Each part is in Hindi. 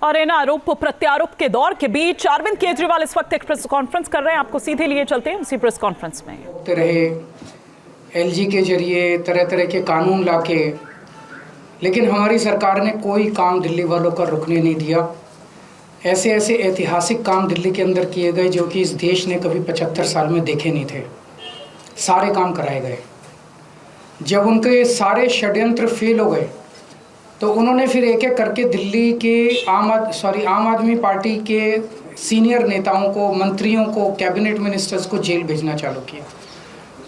और इन आरोप प्रत्यारोप के दौर के बीच अरविंद केजरीवाल इस वक्त एक प्रेस कॉन्फ्रेंस कर रहे हैं। आपको सीधे लिए चलते हैं उसी प्रेस कॉन्फ्रेंस में। रहे एलजी के जरिए तरह तरह के कानून लाके, लेकिन हमारी सरकार ने कोई काम दिल्ली वालों का रुकने नहीं दिया। ऐसे ऐसे ऐतिहासिक काम दिल्ली के अंदर किए गए जो कि इस देश ने कभी 75 साल में देखे नहीं थे। सारे काम कराए गए। जब उनके सारे षड्यंत्र फेल हो गए तो उन्होंने फिर एक एक करके दिल्ली के आम आदमी पार्टी के सीनियर नेताओं को, मंत्रियों को, कैबिनेट मिनिस्टर्स को जेल भेजना चालू किया।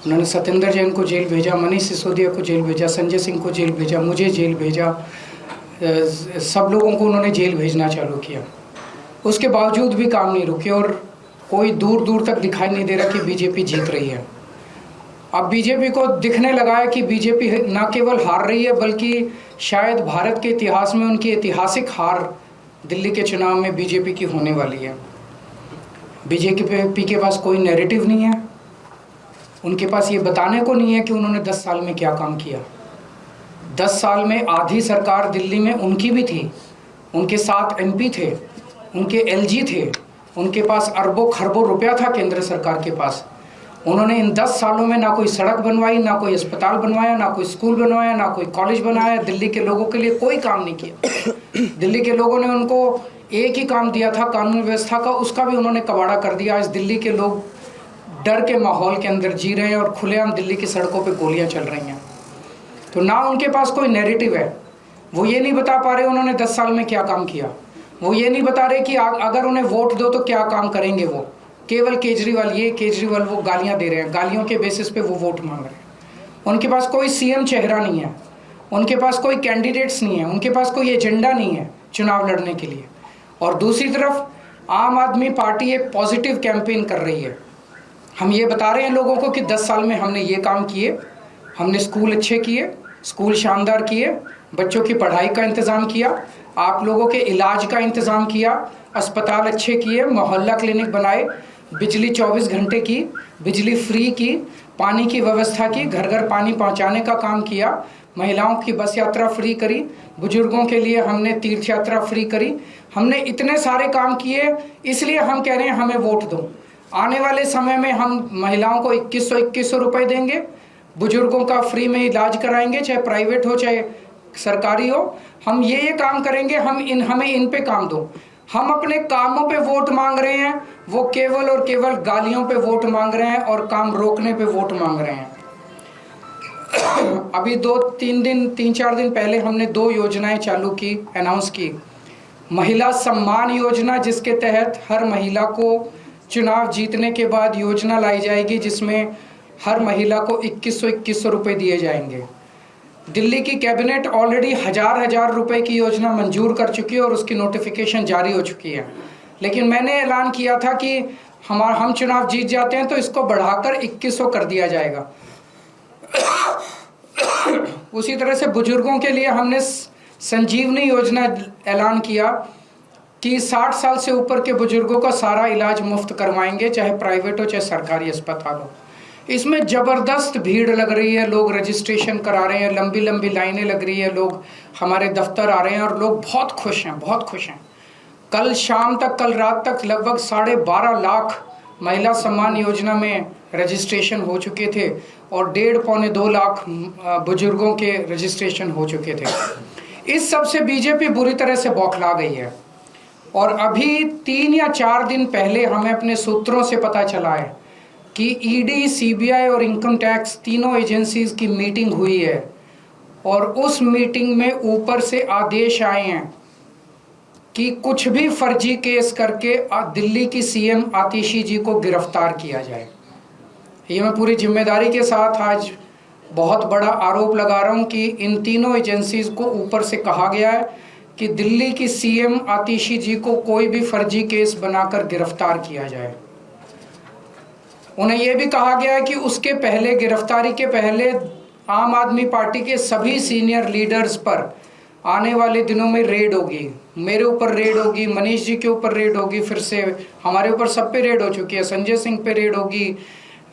उन्होंने सत्येंद्र जैन को जेल भेजा, मनीष सिसोदिया को जेल भेजा, संजय सिंह को जेल भेजा, मुझे जेल भेजा, सब लोगों को उन्होंने जेल भेजना चालू किया। उसके बावजूद भी काम नहीं रुके और कोई दूर दूर तक दिखाई नहीं दे रहा कि बीजेपी जीत रही है। अब बीजेपी को दिखने लगा है कि बीजेपी न केवल हार रही है बल्कि शायद भारत के इतिहास में उनकी ऐतिहासिक हार दिल्ली के चुनाव में बीजेपी की होने वाली है। बीजेपी के पास कोई नैरेटिव नहीं है। उनके पास ये बताने को नहीं है कि उन्होंने 10 साल में क्या काम किया। 10 साल में आधी सरकार दिल्ली में उनकी भी थी, उनके 7 MP थे, उनके LG थे, उनके पास अरबों खरबों रुपया था केंद्र सरकार के पास। उन्होंने इन 10 सालों में ना कोई सड़क बनवाई, ना कोई अस्पताल बनवाया, ना कोई स्कूल बनवाया, ना कोई कॉलेज बनाया। दिल्ली के लोगों के लिए कोई काम नहीं किया। दिल्ली के लोगों ने उनको एक ही काम दिया था कानून व्यवस्था का, उसका भी उन्होंने कबाड़ा कर दिया। आज दिल्ली के लोग डर के माहौल के अंदर जी रहे हैं और खुलेआम दिल्ली की सड़कों पे गोलियां चल रही हैं। तो ना उनके पास कोई नैरेटिव है। वो ये नहीं बता पा रहे उन्होंने 10 साल में क्या काम किया। वो ये नहीं बता रहे कि अगर उन्हें वोट दो तो क्या काम करेंगे। वो केवल केजरीवाल ये, केजरीवाल वो गालियां दे रहे हैं। गालियों के बेसिस पे वो वोट मांग रहे हैं। उनके पास कोई CM चेहरा नहीं है, उनके पास कोई कैंडिडेट्स नहीं है, उनके पास कोई एजेंडा नहीं है चुनाव लड़ने के लिए। और दूसरी तरफ आम आदमी पार्टी एक पॉजिटिव कैंपेन कर रही है। हम ये बता रहे हैं लोगों को कि 10 साल में हमने ये काम किए, हमने स्कूल अच्छे किए, स्कूल शानदार किए, बच्चों की पढ़ाई का इंतज़ाम किया, आप लोगों के इलाज का इंतज़ाम किया, अस्पताल अच्छे किए, मोहल्ला क्लिनिक बनाए, बिजली 24 घंटे की, बिजली फ्री की, पानी की व्यवस्था की, घर घर पानी पहुंचाने का काम किया, महिलाओं की बस यात्रा फ्री करी, बुजुर्गों के लिए हमने तीर्थ यात्रा फ्री करी। हमने इतने सारे काम किए, इसलिए हम कह रहे हैं हमें वोट दो। आने वाले समय में हम महिलाओं को 2100 रुपये देंगे, बुजुर्गों का फ्री में इलाज कराएंगे, चाहे प्राइवेट हो चाहे सरकारी हो। हम ये काम करेंगे, हमें इन पे काम दो। हम अपने कामों पे वोट मांग रहे हैं, वो केवल और केवल गालियों पे वोट मांग रहे हैं और काम रोकने पे वोट मांग रहे हैं। अभी 3-4 दिन पहले हमने 2 योजनाएं चालू की, अनाउंस की। महिला सम्मान योजना, जिसके तहत हर महिला को चुनाव जीतने के बाद योजना लाई जाएगी जिसमें हर महिला को 2100 रुपये दिए जाएंगे। दिल्ली की कैबिनेट ऑलरेडी हजार रुपए की योजना मंजूर कर चुकी है और उसकी नोटिफिकेशन जारी हो चुकी है। लेकिन मैंने ऐलान किया था कि हम चुनाव जीत जाते हैं तो इसको बढ़ाकर 2100 कर दिया जाएगा। उसी तरह से बुजुर्गों के लिए हमने संजीवनी योजना ऐलान किया कि 60 साल से ऊपर के बुजुर्गों का सारा इलाज मुफ्त करवाएंगे, चाहे प्राइवेट हो चाहे सरकारी अस्पताल हो। इसमें ज़बरदस्त भीड़ लग रही है, लोग रजिस्ट्रेशन करा रहे हैं, लंबी लंबी लाइनें लग रही है, लोग हमारे दफ्तर आ रहे हैं और लोग बहुत खुश हैं, बहुत खुश हैं। कल शाम तक, कल रात तक लगभग 12.5 लाख महिला सम्मान योजना में रजिस्ट्रेशन हो चुके थे और 1.5-2 लाख बुजुर्गों के रजिस्ट्रेशन हो चुके थे। इस सब से बीजेपी बुरी तरह से बौखला गई है। और अभी 3 या 4 दिन पहले हमें अपने सूत्रों से पता चला है कि ED, CBI और इनकम टैक्स तीनों एजेंसीज की मीटिंग हुई है और उस मीटिंग में ऊपर से आदेश आए हैं कि कुछ भी फर्जी केस करके दिल्ली की CM आतिशी जी को गिरफ्तार किया जाए। ये मैं पूरी जिम्मेदारी के साथ आज बहुत बड़ा आरोप लगा रहा हूँ कि इन तीनों एजेंसीज को ऊपर से कहा गया है कि दिल्ली की CM आतिशी जी को कोई भी फर्जी केस बनाकर गिरफ्तार किया जाए। उन्हें यह भी कहा गया है कि उसके पहले, गिरफ्तारी के पहले, आम आदमी पार्टी के सभी सीनियर लीडर्स पर आने वाले दिनों में रेड होगी। मेरे ऊपर रेड होगी, मनीष जी के ऊपर रेड होगी, फिर से हमारे ऊपर सब पे रेड हो चुकी है। संजय सिंह पे रेड होगी,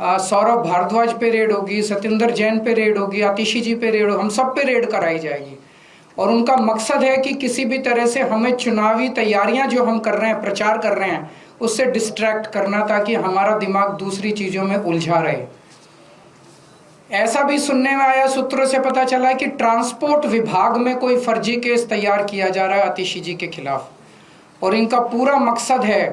सौरभ भारद्वाज पे रेड होगी, सत्येंद्र जैन पे रेड होगी, आतिशी जी पे रेड होगी, हम सब पे रेड कराई जाएगी। और उनका मकसद है कि किसी भी तरह से हमें चुनावी तैयारियां जो हम कर रहे हैं, प्रचार कर रहे हैं, उससे डिस्ट्रैक्ट करना ताकि हमारा दिमाग दूसरी चीज़ों में उलझा रहे। ऐसा भी सुनने में आया, सूत्रों से पता चला कि ट्रांसपोर्ट विभाग में कोई फर्जी केस तैयार किया जा रहा है आतिशी जी के खिलाफ, और इनका पूरा मकसद है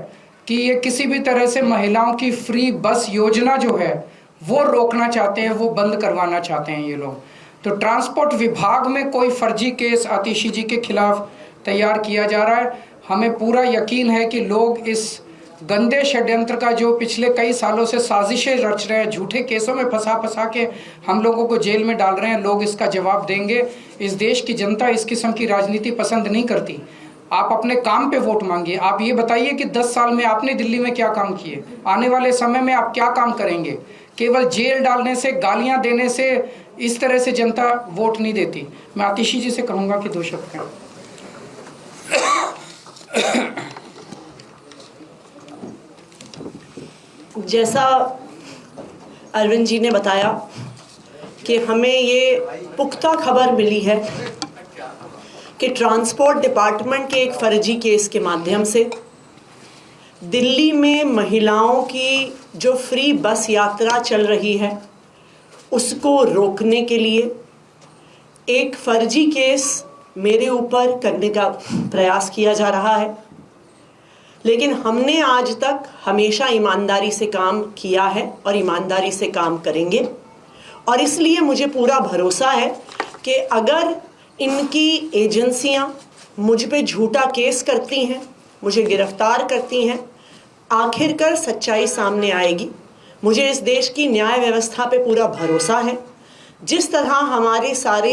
कि ये किसी भी तरह से महिलाओं की फ्री बस योजना जो है वो रोकना चाहते हैं, वो बंद करवाना चाहते हैं ये लोग। तो ट्रांसपोर्ट विभाग में कोई फर्जी केस आतिशी जी के खिलाफ तैयार किया जा रहा है। हमें पूरा यकीन है कि लोग इस गंदे षड्यंत्र का जो पिछले कई सालों से साजिशें रच रहे हैं, झूठे केसों में फंसा के हम लोगों को जेल में डाल रहे हैं, लोग इसका जवाब देंगे। इस देश की जनता इस किस्म की राजनीति पसंद नहीं करती। आप अपने काम पे वोट मांगिए। आप ये बताइए कि 10 साल में आपने दिल्ली में क्या काम किए, आने वाले समय में आप क्या काम करेंगे। केवल जेल डालने से, गालियां देने से इस तरह से जनता वोट नहीं देती। मैं आतिशी जी से कहूँगा कि 2 शब्द कहें। जैसा अरविंद जी ने बताया कि हमें ये पुख्ता खबर मिली है कि ट्रांसपोर्ट डिपार्टमेंट के एक फर्जी केस के माध्यम से दिल्ली में महिलाओं की जो फ्री बस यात्रा चल रही है उसको रोकने के लिए एक फर्जी केस मेरे ऊपर करने का प्रयास किया जा रहा है। लेकिन हमने आज तक हमेशा ईमानदारी से काम किया है और ईमानदारी से काम करेंगे, और इसलिए मुझे पूरा भरोसा है कि अगर इनकी एजेंसियां मुझ पे झूठा केस करती हैं, मुझे गिरफ्तार करती हैं, आखिरकार सच्चाई सामने आएगी। मुझे इस देश की न्याय व्यवस्था पे पूरा भरोसा है। जिस तरह हमारे सारे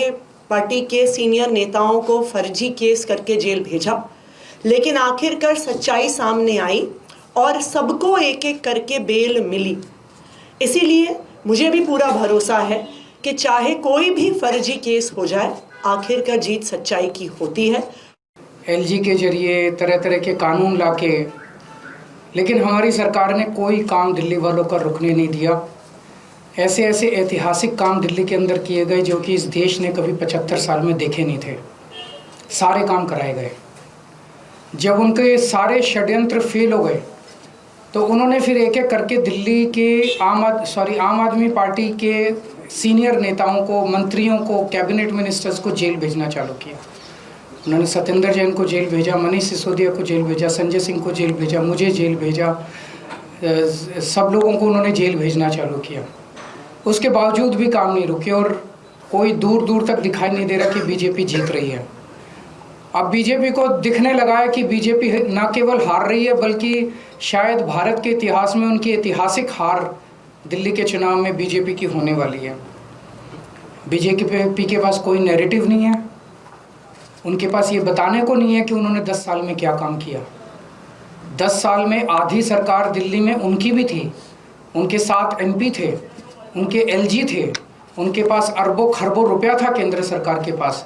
पार्टी के सीनियर नेताओं को फर्जी केस करके जेल भेजा, लेकिन आखिरकार सच्चाई सामने आई और सबको एक एक करके बेल मिली। इसीलिए मुझे भी पूरा भरोसा है कि चाहे कोई भी फर्जी केस हो जाए, आखिरकार जीत सच्चाई की होती है। एलजी के जरिए तरह तरह के कानून लाके, लेकिन हमारी सरकार ने कोई काम दिल्ली वालों का रुकने नहीं दिया। ऐसे ऐसे ऐतिहासिक काम दिल्ली के अंदर किए गए जो कि इस देश ने कभी 75 साल में देखे नहीं थे। सारे काम कराए गए। जब उनके सारे षड्यंत्र फेल हो गए तो उन्होंने फिर एक एक करके दिल्ली के आम आदमी पार्टी के सीनियर नेताओं को, मंत्रियों को, कैबिनेट मिनिस्टर्स को जेल भेजना चालू किया। उन्होंने सत्येंद्र जैन को जेल भेजा, मनीष सिसोदिया को जेल भेजा, संजय सिंह को जेल भेजा, मुझे जेल भेजा, सब लोगों को उन्होंने जेल भेजना चालू किया। उसके बावजूद भी काम नहीं रुके और कोई दूर दूर तक दिखाई नहीं दे रहा कि बीजेपी जीत रही है। अब बीजेपी को दिखने लगा है कि बीजेपी न केवल हार रही है बल्कि शायद भारत के इतिहास में उनकी ऐतिहासिक हार दिल्ली के चुनाव में बीजेपी की होने वाली है। बीजेपी के पास कोई नैरेटिव नहीं है। उनके पास ये बताने को नहीं है कि उन्होंने 10 साल में क्या काम किया। 10 साल में आधी सरकार दिल्ली में उनकी भी थी, उनके साथ एमपी थे, उनके एलजी थे, उनके पास अरबों खरबों रुपया था केंद्र सरकार के पास।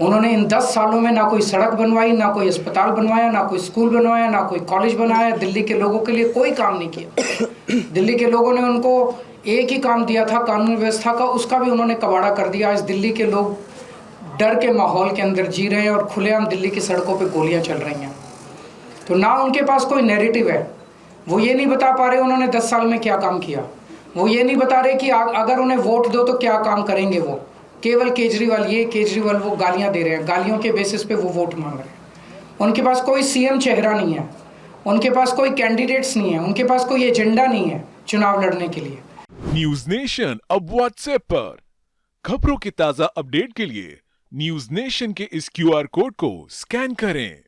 उन्होंने इन 10 सालों में ना कोई सड़क बनवाई, ना कोई अस्पताल बनवाया, ना कोई स्कूल बनवाया, ना कोई कॉलेज बनाया। दिल्ली के लोगों के लिए कोई काम नहीं किया। दिल्ली के लोगों ने उनको एक ही काम दिया था कानून व्यवस्था का, उसका भी उन्होंने कबाड़ा कर दिया। आज दिल्ली के लोग डर के माहौल के अंदर जी रहे हैं और खुलेआम दिल्ली की सड़कों पे गोलियां चल रही हैं। तो ना उनके पास कोई नैरेटिव है। वो ये नहीं बता पा रहे उन्होंने 10 साल में क्या काम किया। वो ये नहीं बता रहे कि अगर उन्हें वोट दो तो क्या काम करेंगे। वो केवल केजरीवाल ये, केजरीवाल वो गालियां दे रहे हैं, गालियों के बेसिस पे वो वोट मांग रहे हैं। उनके पास कोई सीएम चेहरा नहीं है, उनके पास कोई कैंडिडेट्स नहीं है, उनके पास कोई एजेंडा नहीं है चुनाव लड़ने के लिए। न्यूज नेशन अब व्हाट्सएप पर खबरों के ताजा अपडेट के लिए न्यूज नेशन के इस QR कोड को स्कैन करें।